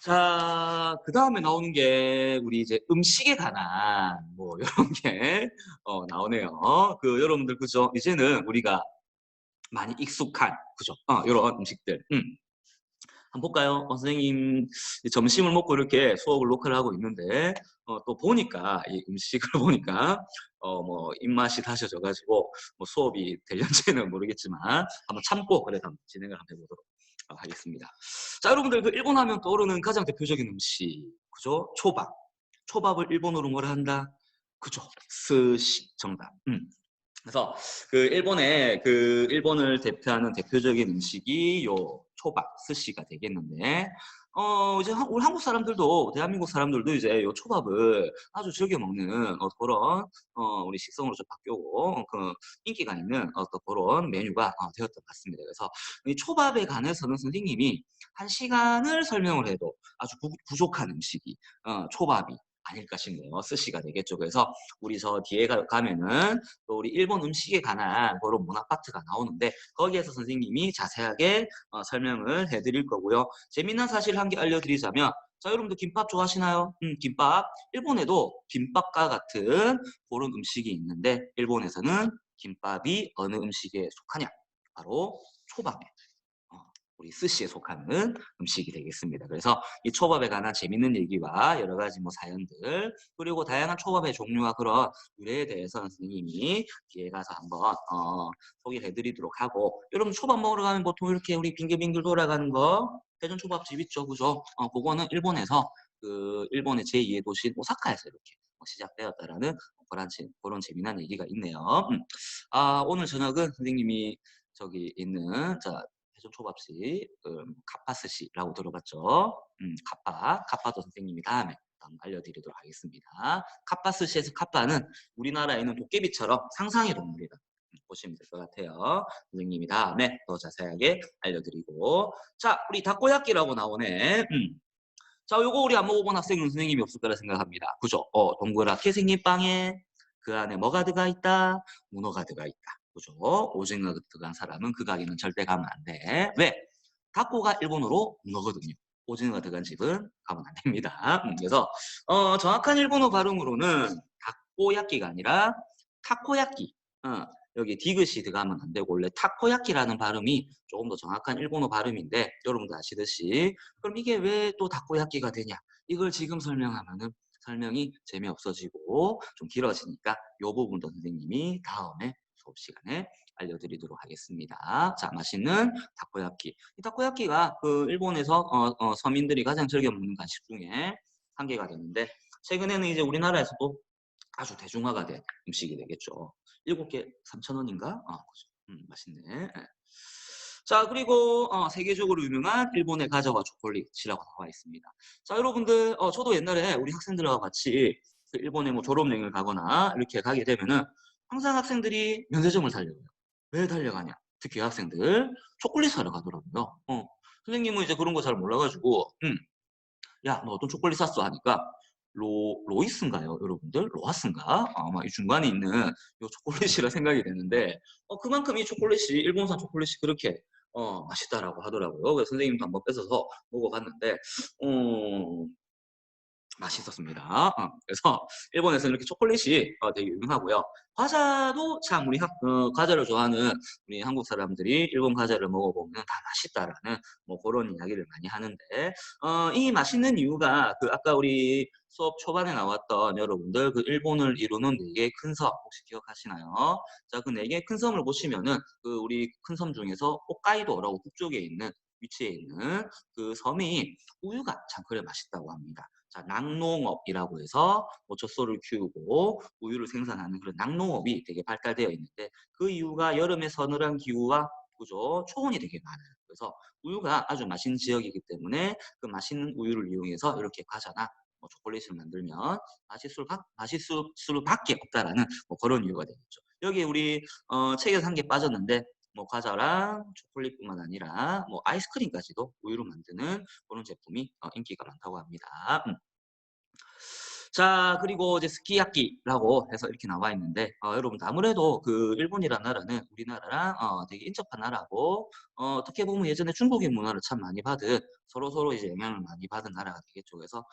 자, 그 다음에 나오는 게 우리 이제 음식에 관한 뭐 이런 게 나오네요. 그 여러분들 그죠? 이제는 우리가 많이 익숙한 그죠? 이런 음식들. 한번 볼까요? 선생님 점심을 먹고 이렇게 수업을 녹화를 하고 있는데 또 보니까 이 음식을 보니까 뭐 입맛이 다셔져 가지고 뭐 수업이 될런지는 모르겠지만 한번 참고 그래서 한번 진행을 한번 해보도록 하겠습니다. 자, 여러분들 그 일본 하면 떠오르는 가장 대표적인 음식 그죠? 초밥. 초밥을 일본어로 뭐라 한다? 그죠? 스시 정답. 그래서 그 일본을 대표하는 대표적인 음식이 요 초밥, 스시가 되겠는데 이제 우리 한국 사람들도 대한민국 사람들도 이제 요 초밥을 아주 즐겨 먹는 그런 우리 식성으로 좀 바뀌고 그 인기가 있는 어떤 그런 메뉴가 되었던 것 같습니다. 그래서 이 초밥에 관해서는 선생님이 한 시간을 설명을 해도 아주 부족한 음식이 초밥이 아닐까 싶네요. 스시가 되겠죠. 그래서 우리 저 뒤에 가면은 또 우리 일본 음식에 관한 그런 문화 파트가 나오는데 거기에서 선생님이 자세하게 설명을 해드릴 거고요. 재미난 사실 한 개 알려드리자면 자, 여러분들 김밥 좋아하시나요? 김밥. 일본에도 김밥과 같은 그런 음식이 있는데 일본에서는 김밥이 어느 음식에 속하냐? 바로 초밥에 우리 스시에 속하는 음식이 되겠습니다. 그래서 이 초밥에 관한 재밌는 얘기와 여러 가지 뭐 사연들 그리고 다양한 초밥의 종류와 그런 유래에 대해서 선생님이 뒤에 가서 한번 소개를 해드리도록 하고 여러분 초밥 먹으러 가면 보통 이렇게 우리 빙글빙글 돌아가는 거 대전 초밥집 있죠, 그죠? 그거는 일본에서 그 일본의 제2의 도시 오사카에서 이렇게 시작되었다라는 그런 재미난 얘기가 있네요. 오늘 저녁은 선생님이 저기 있는 회전 초밥집 카파스시라고 들어봤죠? 카파도 선생님이 다음에 한번 알려드리도록 하겠습니다. 카파스시에서 카파는 우리나라에 있는 도깨비처럼 상상의 동물이다. 보시면 될 것 같아요. 선생님이 다음에 더 자세하게 알려드리고 자, 우리 다코야끼라고 나오네. 자, 요거 우리 안 먹어본 학생은 선생님이 없을 거라 생각합니다. 그죠? 동그랗게 생긴 빵에 그 안에 뭐가 들어가 있다? 문어가 들어가 있다. 그죠? 오징어가 들어간 사람은 그 가게는 절대 가면 안 돼. 왜? 타코가 일본어로 문어거든요. 오징어가 들어간 집은 가면 안 됩니다. 그래서 정확한 일본어 발음으로는 다코야끼가 아니라 타코야끼. 여기 디귿이 들어가면 안 되고 원래 타코야끼라는 발음이 조금 더 정확한 일본어 발음인데 여러분도 아시듯이 그럼 이게 왜 또 다코야끼가 되냐? 이걸 지금 설명하면은 설명이 재미없어지고 좀 길어지니까 이 부분도 선생님이 다음에 수업 시간에 알려드리도록 하겠습니다. 자, 맛있는 타코야끼. 이 타코야끼가 그 일본에서 서민들이 가장 즐겨 먹는 간식 중에 한 개가 되는데 최근에는 이제 우리나라에서도 아주 대중화가 된 음식이 되겠죠. 7개 3,000원인가? 그죠. 맛있네. 예. 자, 그리고 세계적으로 유명한 일본의 과자와 초콜릿이라고 나와 있습니다. 자, 여러분들, 저도 옛날에 우리 학생들과 같이 그 일본에 뭐 졸업여행을 가거나 이렇게 가게 되면은 항상 학생들이 면세점을 달려가요. 왜 달려가냐? 특히 여학생들 초콜릿 사러 가더라고요. 선생님은 이제 그런 거 잘 몰라가지고, 야, 너 어떤 초콜릿 샀어? 하니까 로이스인가요, 여러분들? 로하스인가? 아마 이 중간에 있는 요 초콜릿이라 생각이 되는데 그만큼 이 초콜릿이 일본산 초콜릿이 그렇게 맛있다라고 하더라고요. 그래서 선생님도 한번 뺏어서 먹어봤는데 맛있었습니다. 그래서 일본에서는 이렇게 초콜릿이 되게 유명하고요. 과자도 참 우리 과자를 좋아하는 우리 한국 사람들이 일본 과자를 먹어보면 다 맛있다라는 뭐 그런 이야기를 많이 하는데 이 맛있는 이유가 그 아까 우리 수업 초반에 나왔던 여러분들 그 일본을 이루는 4개의 큰 섬 혹시 기억하시나요? 자, 그 4개의 큰 섬을 보시면은 그 우리 큰 섬 중에서 홋카이도라고 북쪽에 있는 위치에 있는 그 섬이 우유가 참 그래 맛있다고 합니다. 자, 낙농업이라고 해서 뭐 젖소를 키우고 우유를 생산하는 그런 낙농업이 되게 발달되어 있는데 그 이유가 여름의 서늘한 기후와 그죠? 초원이 되게 많아요. 그래서 우유가 아주 맛있는 지역이기 때문에 그 맛있는 우유를 이용해서 이렇게 과자나 뭐 초콜릿을 만들면 맛있을 수밖에 없다라는 뭐 그런 이유가 되겠죠. 여기 우리 책에서 한 개 빠졌는데 뭐 과자랑 초콜릿뿐만 아니라 뭐 아이스크림까지도 우유로 만드는 그런 제품이 인기가 많다고 합니다. 자, 그리고 이제 스키야키라고 해서 이렇게 나와 있는데 여러분들 아무래도 그 일본이라는 나라는 우리나라랑 되게 인접한 나라고 어떻게 보면 예전에 중국의 문화를 참 많이 받은 서로서로 이제 영향을 많이 받은 나라가 되겠죠. 그래서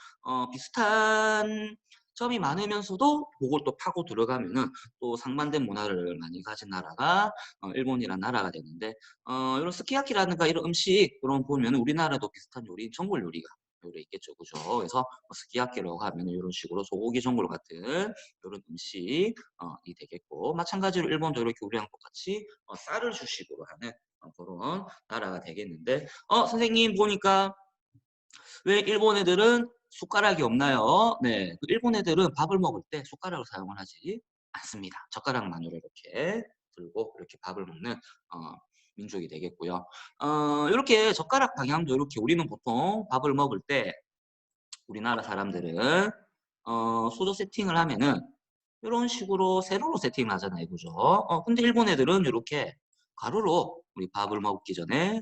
비슷한 점이 많으면서도 그걸 또 파고 들어가면은 또 상반된 문화를 많이 가진 나라가 일본이라는 나라가 되는데 이런 스키야키라든가 이런 음식 그런 보면 우리나라도 비슷한 요리 전골 요리가 요리 있겠죠, 그죠? 그래서 스키야키라고 하면 이런 식으로 소고기 전골 같은 이런 음식이 되겠고 마찬가지로 일본도 이렇게 우리랑 똑같이 쌀을 주식으로 하는 그런 나라가 되겠는데 선생님 보니까 왜 일본 애들은 숟가락이 없나요? 네, 그 일본 애들은 밥을 먹을 때 숟가락을 사용을 하지 않습니다. 젓가락만으로 이렇게 들고 이렇게 밥을 먹는 민족이 되겠고요. 이렇게 젓가락 방향도 이렇게 우리는 보통 밥을 먹을 때 우리나라 사람들은 수저 세팅을 하면은 이런 식으로 세로로 세팅을 하잖아요. 그죠? 근데 일본 애들은 이렇게 가로로 우리 밥을 먹기 전에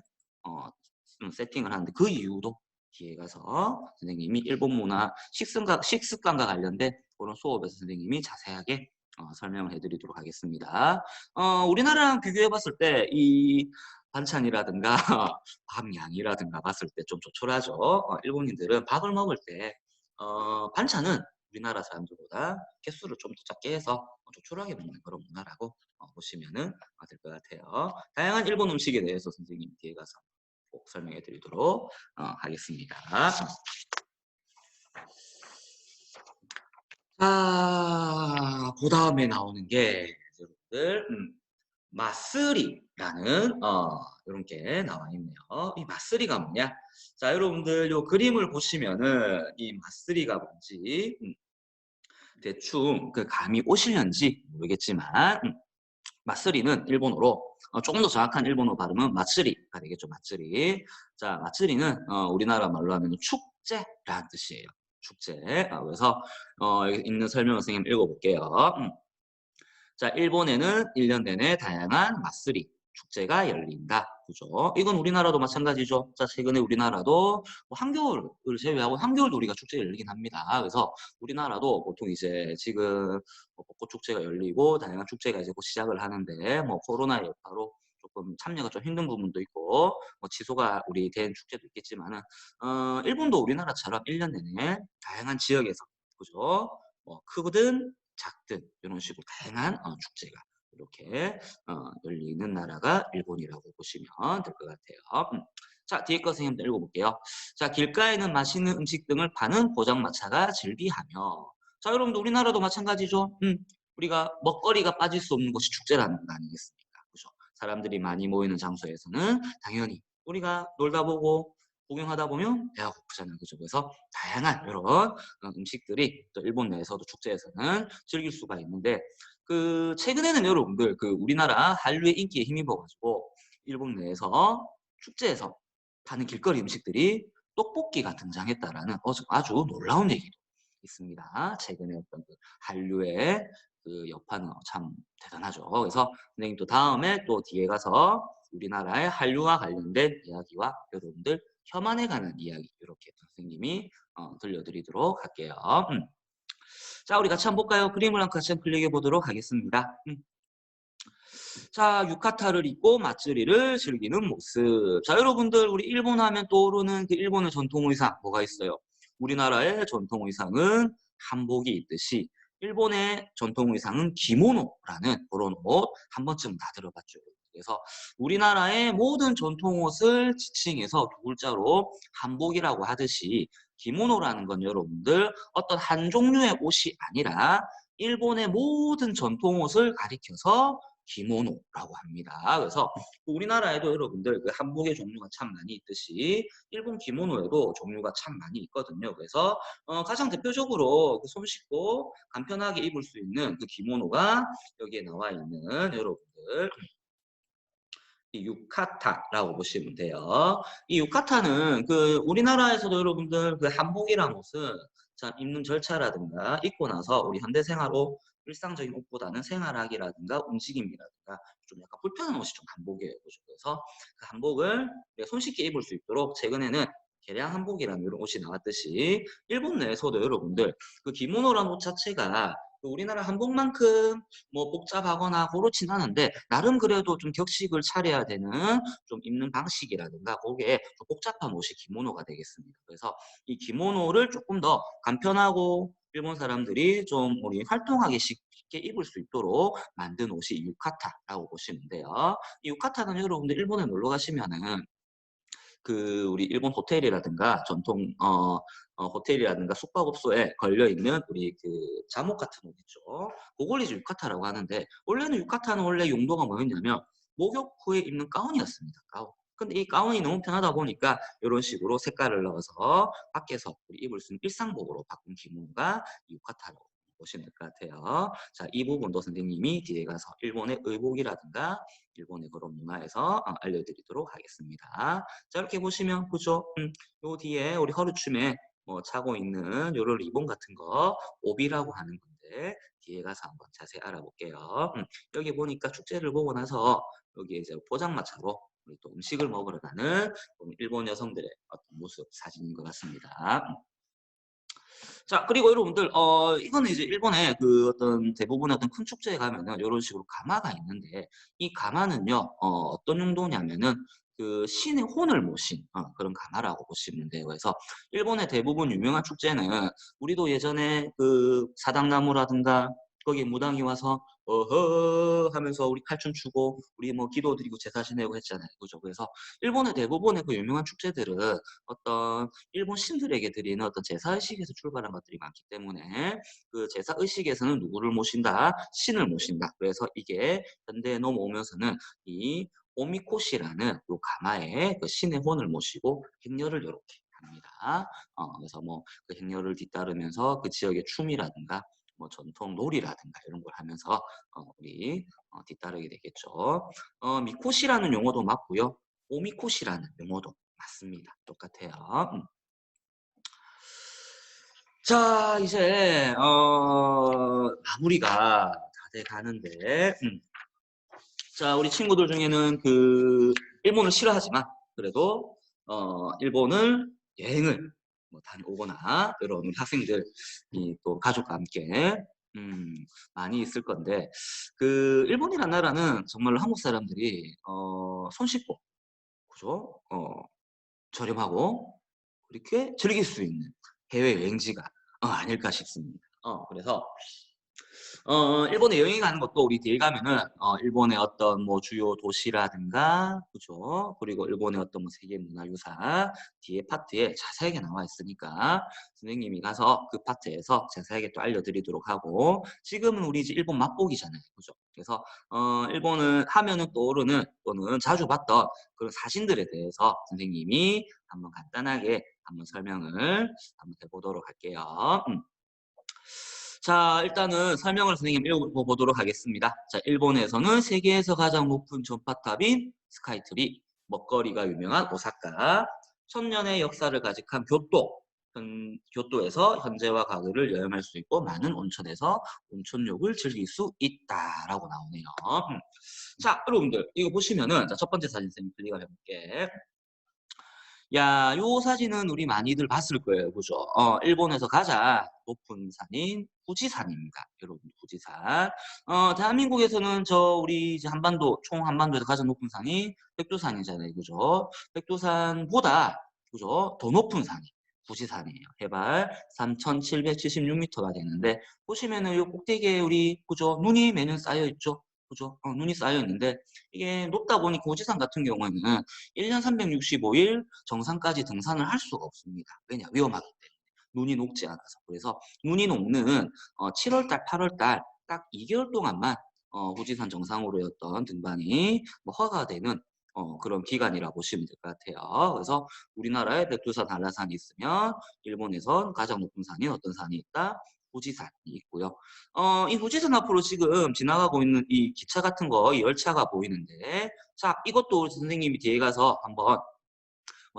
세팅을 하는데 그 이유도 뒤에 가서 선생님이 일본 문화 식습관과 관련된 그런 수업에서 선생님이 자세하게 설명을 해드리도록 하겠습니다. 우리나라랑 비교해 봤을 때 이 반찬이라든가 밥 양이라든가 봤을 때 좀 조촐하죠. 일본인들은 밥을 먹을 때 반찬은 우리나라 사람들보다 개수를 좀 더 작게 해서 조촐하게 먹는 그런 문화라고 보시면은 될 것 같아요. 다양한 일본 음식에 대해서 선생님 뒤에 가서 꼭 설명해 드리도록 하겠습니다. 자, 그 다음에 나오는 게 여러분들 마쓰리라는 이런 게 나와 있네요. 이 마쓰리가 뭐냐? 자, 여러분들 요 그림을 보시면은 이 마쓰리가 뭔지 대충 그 감이 오실런지 모르겠지만 마쓰리는 일본어로 조금 더 정확한 일본어 발음은 마츠리가 되겠죠. 마츠리. 자, 마츠리는 우리나라 말로 하면 축제라는 뜻이에요. 축제. 그래서 여기 있는 설명을 선생님 읽어볼게요. 자, 일본에는 1년 내내 다양한 마쓰리, 축제가 열린다. 그죠? 이건 우리나라도 마찬가지죠. 자, 최근에 우리나라도 뭐 한겨울을 제외하고 한겨울도 우리가 축제가 열리긴 합니다. 그래서 우리나라도 보통 이제 지금 뭐 벚꽃 축제가 열리고 다양한 축제가 이제 곧 시작을 하는데 뭐 코로나 여파로 조금 참여가 좀 힘든 부분도 있고 뭐 취소가 우리 된 축제도 있겠지만은 일본도 우리나라처럼 1년 내내 다양한 지역에서 그죠? 뭐 크든 작든 이런 식으로 다양한 축제가 이렇게 열리는 나라가 일본이라고 보시면 될 것 같아요. 자, 뒤에 거 선생님들 읽어볼게요. 자, 길가에는 맛있는 음식 등을 파는 포장마차가 즐비하며 자, 여러분들 우리나라도 마찬가지죠. 우리가 먹거리가 빠질 수 없는 것이 축제라는 거 아니겠습니까? 그죠? 사람들이 많이 모이는 장소에서는 당연히 우리가 놀다 보고 구경하다 보면 배가 고프잖아요. 그죠? 그래서 다양한 이런 음식들이 또 일본 내에서도 축제에서는 즐길 수가 있는데 최근에는 여러분들 우리나라 한류의 인기에 힘입어 가지고 일본 내에서 축제에서 파는 길거리 음식들이 떡볶이가 등장했다라는 아주 놀라운 얘기도 있습니다. 최근에 어떤 한류의 여파는 참 대단하죠. 그래서 선생님 또 다음에 또 뒤에 가서 우리나라의 한류와 관련된 이야기와 여러분들 혐한에 관한 이야기 이렇게 선생님이 들려드리도록 할게요. 자, 우리 같이 한번 볼까요? 그림을 같이 한번 클릭해 보도록 하겠습니다. 자, 유카타를 입고 맛釣이를 즐기는 모습. 자, 여러분들 우리 일본 하면 떠오르는 일본의 전통 의상 뭐가 있어요? 우리나라의 전통 의상은 한복이 있듯이 일본의 전통 의상은 기모노라는 그런 옷 한 번쯤 다 들어봤죠. 그래서 우리나라의 모든 전통 옷을 지칭해서 두 글자로 한복이라고 하듯이 기모노라는 건 여러분들 어떤 한 종류의 옷이 아니라 일본의 모든 전통 옷을 가리켜서 기모노라고 합니다. 그래서 우리나라에도 여러분들 한복의 종류가 참 많이 있듯이 일본 기모노에도 종류가 참 많이 있거든요. 그래서 가장 대표적으로 손 씻고 간편하게 입을 수 있는 기모노가 여기에 나와 있는 여러분들 이 유카타라고 보시면 돼요. 이 유카타는 우리나라에서도 여러분들 한복이란 옷은 참 입는 절차라든가 입고 나서 우리 현대생활로 일상적인 옷보다는 생활하기라든가 움직임이라든가 좀 약간 불편한 옷이 좀 한복이에요. 그래서 그 한복을 우리가 손쉽게 입을 수 있도록 최근에는 개량 한복이라는 이런 옷이 나왔듯이 일본 내에서도 여러분들 기모노라는 옷 자체가 우리나라 한복만큼 뭐 복잡하거나 그렇진 않은데 나름 그래도 좀 격식을 차려야 되는 좀 입는 방식이라든가 거기에 좀 복잡한 옷이 기모노가 되겠습니다. 그래서 이 기모노를 조금 더 간편하고 일본 사람들이 좀 우리 활동하기 쉽게 입을 수 있도록 만든 옷이 유카타라고 보시면 돼요. 이 유카타는 여러분들 일본에 놀러 가시면은 우리 일본 호텔이라든가 전통 호텔이라든가 숙박업소에 걸려 있는 우리 잠옷 같은 옷 있죠. 그걸 이제 유카타라고 하는데 원래는 유카타는 원래 용도가 뭐였냐면 목욕 후에 입는 가운이었습니다. 가운. 근데 이 가운이 너무 편하다 보니까 이런 식으로 색깔을 넣어서 밖에서 우리 입을 수 있는 일상복으로 바꾼 기모노가 유카타라고 보시면 될 것 같아요. 자, 이 부분도 선생님이 뒤에 가서 일본의 의복이라든가 일본의 그런 문화에서 알려드리도록 하겠습니다. 자, 이렇게 보시면 그죠? 요 뒤에 우리 허리춤에 뭐 차고 있는 요런 리본 같은 거 오비라고 하는 건데 뒤에 가서 한번 자세히 알아볼게요. 여기 보니까 축제를 보고 나서 여기 이제 포장마차로 우리 또 음식을 먹으러 가는 일본 여성들의 어떤 모습 사진인 것 같습니다. 자, 그리고 여러분들, 이거는 이제 일본의 어떤 대부분의 어떤 큰 축제에 가면은 이런 식으로 가마가 있는데, 이 가마는요, 어떤 용도냐면은, 신의 혼을 모신, 그런 가마라고 보시면 돼요. 그래서, 일본의 대부분 유명한 축제는, 우리도 예전에 사당나무라든가, 거기에 무당이 와서, 어허 하면서 우리 칼춤 추고, 우리 뭐 기도 드리고 제사 지내고 했잖아요. 그죠? 그래서, 일본의 대부분의 유명한 축제들은 어떤 일본 신들에게 드리는 어떤 제사의식에서 출발한 것들이 많기 때문에 제사의식에서는 누구를 모신다? 신을 모신다. 그래서 이게 현대에 넘어오면서는 이 오미코시라는 요 가마에 신의 혼을 모시고 행렬을 이렇게 합니다. 그래서 뭐 행렬을 뒤따르면서 지역의 춤이라든가 뭐 전통 놀이라든가 이런 걸 하면서 우리 뒤따르게 되겠죠. 미코시라는 용어도 맞고요. 오미코시라는 용어도 맞습니다. 똑같아요. 자, 이제 마무리가 다 돼 가는데 자, 우리 친구들 중에는 일본을 싫어하지만 그래도 일본을 여행을 뭐 다녀오거나 이런 학생들이 또 가족과 함께 많이 있을 건데 일본이란 나라는 정말로 한국 사람들이 손쉽고 그죠? 저렴하고 그렇게 즐길 수 있는 해외 여행지가 아닐까 싶습니다. 그래서 일본에 여행 가는 것도 우리 뒤에 가면은 일본의 어떤 뭐 주요 도시라든가 그죠? 그리고 일본의 어떤 뭐 세계문화유산 뒤에 파트에 자세하게 나와 있으니까 선생님이 가서 그 파트에서 자세하게 또 알려드리도록 하고 지금은 우리 이제 일본 맛보기잖아요. 그죠? 그래서 일본을 하면은 떠오르는 또는 자주 봤던 그런 사진들에 대해서 선생님이 한번 간단하게 한번 설명을 한번 해보도록 할게요. 자, 일단은 설명을 선생님 읽어보도록 하겠습니다. 자, 일본에서는 세계에서 가장 높은 전파탑인 스카이트리, 먹거리가 유명한 오사카, 천년의 역사를 가직한 교토에서 현재와 과거를 여행할 수 있고 많은 온천에서 온천욕을 즐길 수 있다라고 나오네요. 자, 여러분들 이거 보시면은 자, 첫 번째 사진 선생님 클릭을 해볼게. 야, 요 사진은 우리 많이들 봤을 거예요. 그죠? 일본에서 가장 높은 산인 후지산입니다. 여러분, 후지산. 대한민국에서는 우리 이제 총 한반도에서 가장 높은 산이 백두산이잖아요. 그죠? 백두산보다, 그죠? 더 높은 산이 후지산이에요. 해발 3,776m가 되는데, 보시면은 요 꼭대기에 우리, 그죠? 눈이 매년 쌓여 있죠? 그죠? 눈이 쌓여 있는데, 이게 높다 보니까 후지산 같은 경우에는 1년 365일 정상까지 등산을 할 수가 없습니다. 왜냐? 위험하기 때문에. 눈이 녹지 않아서. 그래서 눈이 녹는 7월달, 8월달 딱 2개월 동안만 후지산 정상으로였던 등반이 뭐 허가가 되는 그런 기간이라고 보시면 될 것 같아요. 그래서 우리나라에 백두산, 한라산이 있으면 일본에선 가장 높은 산이 어떤 산이 있다? 후지산이 있고요. 이 후지산 앞으로 지금 지나가고 있는 이 기차 같은 거, 이 열차가 보이는데, 자, 이것도 선생님이 뒤에 가서 한번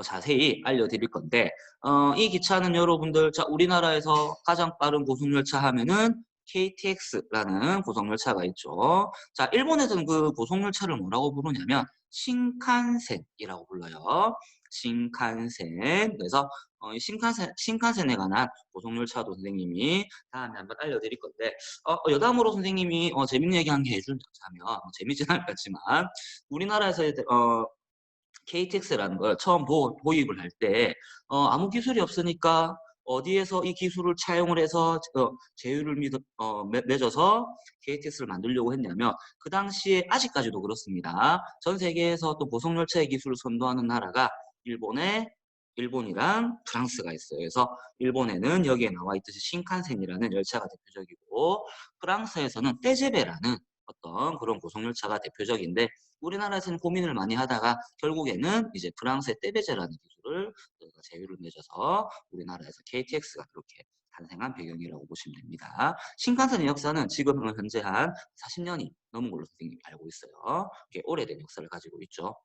자세히 알려드릴 건데, 이 기차는 여러분들, 자, 우리나라에서 가장 빠른 고속열차 하면은 KTX라는 고속열차가 있죠. 자, 일본에서는 그 고속열차를 뭐라고 부르냐면, 신칸센이라고 불러요. 신칸센. 그래서 이 신칸센에 관한 고속열차도 선생님이 다음에 한번 알려드릴 건데, 여담으로 선생님이 재밌는 얘기 한 개 해준다면, 재밌진 않을 것 같지만, 우리나라에서 KTX라는 걸 처음 도입을 할 때 아무 기술이 없으니까 어디에서 이 기술을 차용을 해서 제휴를 맺어서 KTX를 만들려고 했냐면 그 당시에 아직까지도 그렇습니다. 전 세계에서 또 고속열차의 기술을 선도하는 나라가 일본이랑 프랑스가 있어요. 그래서 일본에는 여기에 나와 있듯이 신칸센이라는 열차가 대표적이고 프랑스에서는 떼제베라는 어떤 그런 고속열차가 대표적인데 우리나라에서는 고민을 많이 하다가 결국에는 이제 프랑스의 떼베제라는 기술을 저희가 제휴를 맺어서 우리나라에서 KTX가 그렇게 탄생한 배경이라고 보시면 됩니다. 신칸센의 역사는 지금 현재 한 40년이 넘은 걸로 선생님이 알고 있어요. 꽤 오래된 역사를 가지고 있죠.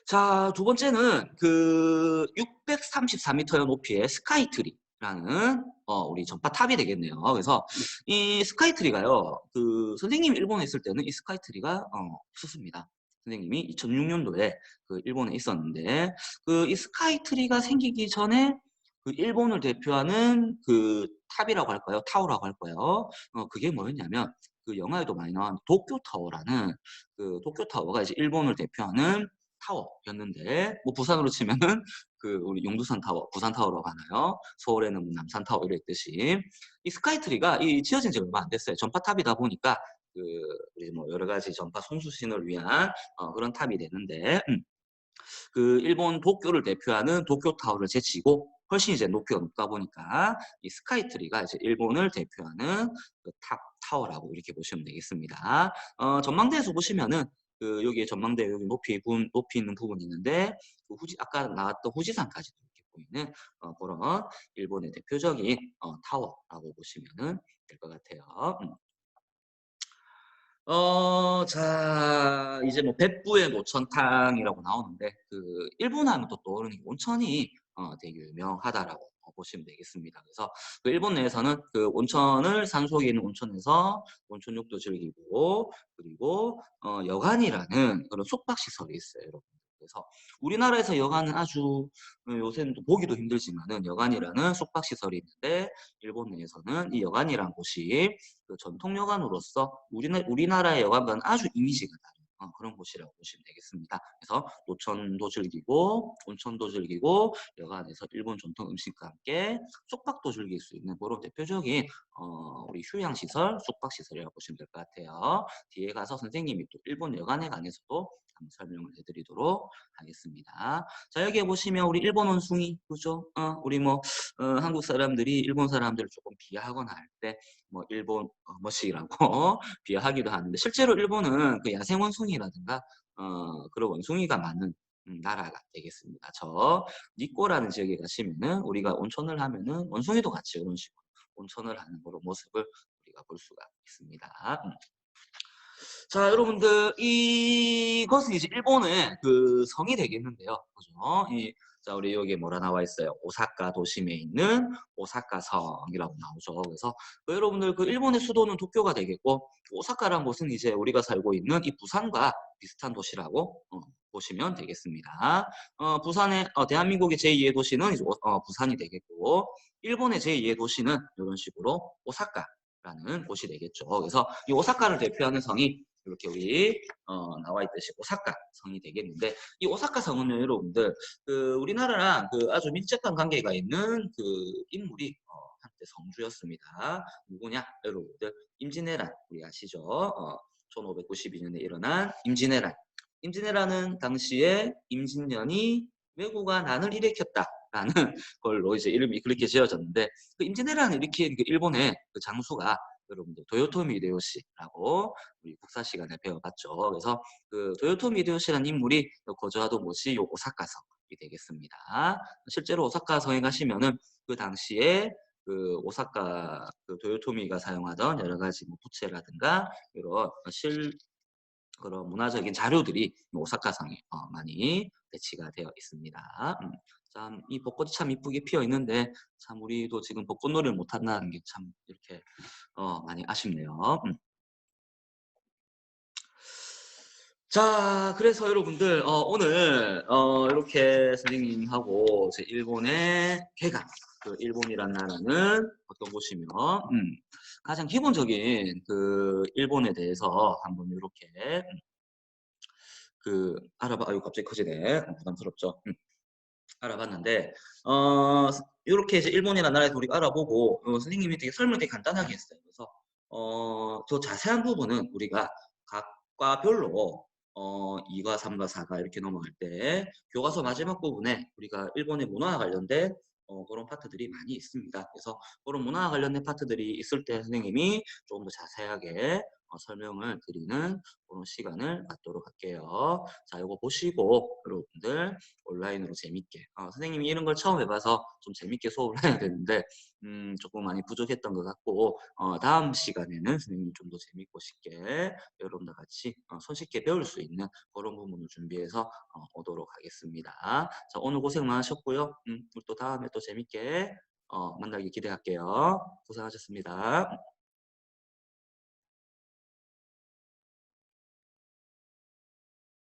자, 두 번째는 그 634m의 높이의 스카이트리라는 우리 전파탑이 되겠네요. 그래서 이 스카이트리가요. 그 선생님이 일본에 있을 때는 이 스카이트리가 없었습니다. 선생님이 2006년도에 그 일본에 있었는데 그 이 스카이트리가 생기기 전에 그 일본을 대표하는 그 탑이라고 할까요? 타워라고 할까요? 그게 뭐였냐면 그 영화에도 많이 나온 도쿄타워라는 그 도쿄타워가 이제 일본을 대표하는 타워였는데 뭐 부산으로 치면은 그 우리 용두산 타워, 부산 타워라고 하나요? 서울에는 뭐 남산 타워 이랬듯이 이 스카이트리가 이 지어진 지 얼마 안 됐어요. 전파탑이다 보니까 그 우리 뭐 여러 가지 전파 송수신을 위한 그런 탑이 되는데 그 일본 도쿄를 대표하는 도쿄타워를 제치고 훨씬 이제 높이가 높다 보니까 이 스카이트리가 이제 일본을 대표하는 그 타워라고 이렇게 보시면 되겠습니다. 전망대에서 보시면은 그 여기에 전망대 여기 높이 있는 부분이 있는데 그 아까 나왔던 후지산까지도 이렇게 보이는 그런 일본의 대표적인 타워라고 보시면은 될 것 같아요. 자, 이제 뭐 백부의 노천탕이라고 나오는데, 그, 일본 하면 또 떠오르는 게 온천이 되게 유명하다라고 보시면 되겠습니다. 그래서 그 일본 내에서는 그 온천을 산속에 있는 온천에서 온천욕도 즐기고, 그리고 여관이라는 그런 숙박시설이 있어요, 여러분. 그래서 우리나라에서 여관은 아주 요새는 또 보기도 힘들지만은 여관이라는 숙박시설이 있는데 일본 내에서는 이 여관이라는 곳이 그 전통 여관으로서 우리나라의 여관과는 아주 이미지가 달라요. 그런 곳이라고 보시면 되겠습니다. 그래서 노천도 즐기고 온천도 즐기고 여간에서 일본 전통 음식과 함께 숙박도 즐길 수 있는 그런 대표적인 우리 휴양시설, 숙박시설이라고 보시면 될 것 같아요. 뒤에 가서 선생님이 또 일본 여간에 관해서도 한번 설명을 해드리도록 하겠습니다. 자, 여기에 보시면 우리 일본 원숭이, 그죠? 우리 뭐, 한국 사람들이 일본 사람들을 조금 비하하거나 할 때, 뭐, 일본 머시기라고 비하하기도 하는데, 실제로 일본은 그 야생 원숭이라든가, 그런 원숭이가 많은 나라가 되겠습니다. 저 니꼬라는 지역에 가시면은 우리가 온천을 하면은 원숭이도 같이 이런 식으로 온천을 하는 그런 모습을 우리가 볼 수가 있습니다. 자, 여러분들 이것은 이제 일본의 그 성이 되겠는데요. 그죠? 자, 우리 여기에 뭐라 나와 있어요? 오사카 도심에 있는 오사카 성이라고 나오죠. 그래서 여러분들 그 일본의 수도는 도쿄가 되겠고 오사카란 곳은 이제 우리가 살고 있는 이 부산과 비슷한 도시라고 보시면 되겠습니다. 부산의 대한민국의 제2의 도시는 이제 부산이 되겠고 일본의 제2의 도시는 이런 식으로 오사카라는 곳이 되겠죠. 그래서 이 오사카를 대표하는 성이 이렇게 우리 나와 있듯이 오사카 성이 되겠는데 이 오사카 성은요 여러분들 그 우리나라랑 그 아주 밀접한 관계가 있는 그 인물이 한때 성주였습니다. 누구냐 여러분들 임진왜란 우리 아시죠? 1592년에 일어난 임진왜란. 임진왜란은 당시에 임진년이 왜구가 난을 일으켰다라는 걸로 이제 이름이 그렇게 지어졌는데 그 임진왜란을 일으킨 그 일본의 그 장수가 여러분들 도요토미 히데요시라고 우리 국사 시간에 배워봤죠. 그래서 그 도요토미 히데요시라는 인물이 거주하던 곳이 요 오사카성이 되겠습니다. 실제로 오사카성에 가시면은 그 당시에 그 오사카 그 도요토미가 사용하던 여러 가지 뭐 부채라든가 이런 그런 문화적인 자료들이 오사카성에 많이 배치가 되어 있습니다. 참, 이 벚꽃이 참 이쁘게 피어 있는데, 참, 우리도 지금 벚꽃놀이를 못 한다는 게 참, 이렇게, 많이 아쉽네요. 자, 그래서 여러분들, 오늘, 이렇게 선생님하고 제 일본의 개강, 그 일본이란 나라는 어떤 곳이며, 가장 기본적인 그 일본에 대해서 한번 이렇게 아유, 갑자기 커지네. 부담스럽죠. 알아봤는데, 어, 이렇게 이제 일본이라는 나라에서 우리가 알아보고, 선생님이 되게 설명 되게 간단하게 했어요. 그래서, 더 자세한 부분은 우리가 각 과별로, 2과 3과 4가 이렇게 넘어갈 때, 교과서 마지막 부분에 우리가 일본의 문화와 관련된 그런 파트들이 많이 있습니다. 그래서 그런 문화와 관련된 파트들이 있을 때 선생님이 조금 더 자세하게 설명을 드리는 그런 시간을 갖도록 할게요. 자, 이거 보시고 여러분들 온라인으로 재밌게 선생님이 이런 걸 처음 해봐서 좀 재밌게 수업을 해야 되는데 조금 많이 부족했던 것 같고 다음 시간에는 선생님이 좀 더 재밌고 쉽게 여러분들 같이 손쉽게 배울 수 있는 그런 부분을 준비해서 오도록 하겠습니다. 자, 오늘 고생 많으셨고요. 우리 또 다음에 또 재밌게 만나길 기대할게요. 고생하셨습니다.